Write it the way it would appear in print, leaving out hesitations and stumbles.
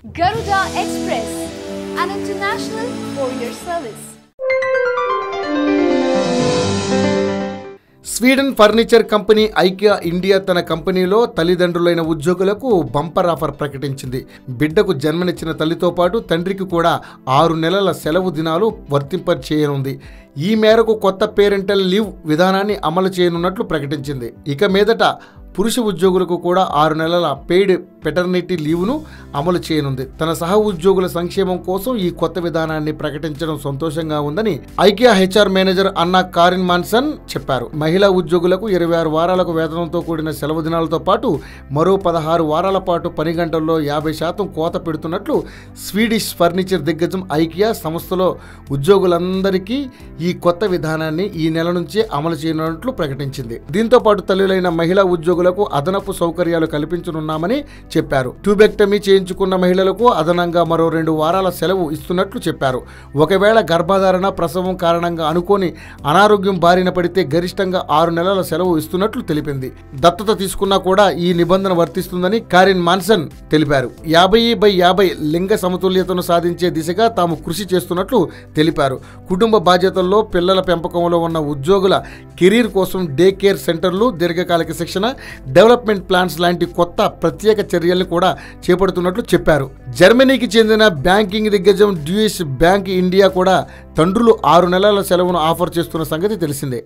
Garuda Express, an international courier service. Sweden furniture company IKEA India తన కంపెనీలో తల్లిదండ్రులైన ఉద్యోగులకు bumper offer ప్రకటించింది. బిడ్డకు జన్మనిచ్చిన తల్లితో పాటు తండ్రికి కూడా 6 నెలల సెలవు దినాలు వర్తింపచేయనుంది. ఈ మేరకు కొత్త పేరెంటల్ లీవ్ విధానాన్ని అమలు చేయనున్నట్లు ప్రకటించింది. ఇక మీదట పురుష ఉద్యోగులకు కూడా 6 నెలల పెయిడ్ పెటర్నిటీ లీవ్ను అమలు చేయనుంది. తన సహ ఉద్యోగుల సంక్షేమం కోసం ఈ కొత్త విధానాన్ని ప్రకటించడం సంతోషంగా ఉందని ఐకియా హెచ్ఆర్ మేనేజర్ అన్నా కారిన్ మాన్సన్ చెప్పారు. మహిళా ఉద్యోగులకు 26 వారాలకు వేతనంతో కూడిన సెలవు దినాలతో పాటు మరో 16 వారాల పాటు పని గంటల్లో 50% కోత పెడుతున్నట్లు స్వీడిష్ ఫర్నిచర్ దిగ్గజం ఐకియా సంస్థలో ఉద్యోగులందరికీ ఈ కొత్త విధానాన్ని ఈ నెల నుంచే అమలు చేయనున్నట్లు ప్రకటించింది. దీంతో పాటు తల్లులైన మహిళా ఉద్యోగులకు అదనపు సౌకర్యాలు కల్పించనున్నామని చెప్పారు. ట్యూబెక్టమీ చేయించుకున్న మహిళలకు అదనంగా మరో 2 వారాల సెలవు ఇస్తున్నట్లు చెప్పారు. ఒకవేళ గర్భధారణ, ప్రసవం కారణంగా అనుకోని అనారోగ్యం బారిన పడితే గరిష్టంగా 6 నెలల సెలవు ఇస్తున్నట్లు తెలిపింది. దత్తత తీసుకున్నా కూడా ఈ నిబంధన వర్తిస్తుందని కారిన్ మాన్సన్ తెలిపారు. 50/50 లింగ సమతుల్యతను సాధించే దిశగా తాము కృషి చేస్తున్నట్లు తెలిపారు. కుటుంబ బాధ్యతల్లో పిల్లల పెంపకంలో ఉన్న ఉద్యోగుల కెరీర్ కోసం డే కేర్ సెంటర్లు, దీర్ఘకాలిక శిక్షణ, డెవలప్మెంట్ ప్లాన్స్ లాంటి కొత్త ప్రత్యేక చర్యలను కూడా చేపడుతున్నట్లు చెప్పారు. జర్మనీకి చెందిన బ్యాంకింగ్ దిగ్గజం డ్యూయిష్ బ్యాంక్ ఇండియా కూడా తండ్రులు 6 నెలల సెలవును ఆఫర్ చేస్తున్న సంగతి తెలిసిందే.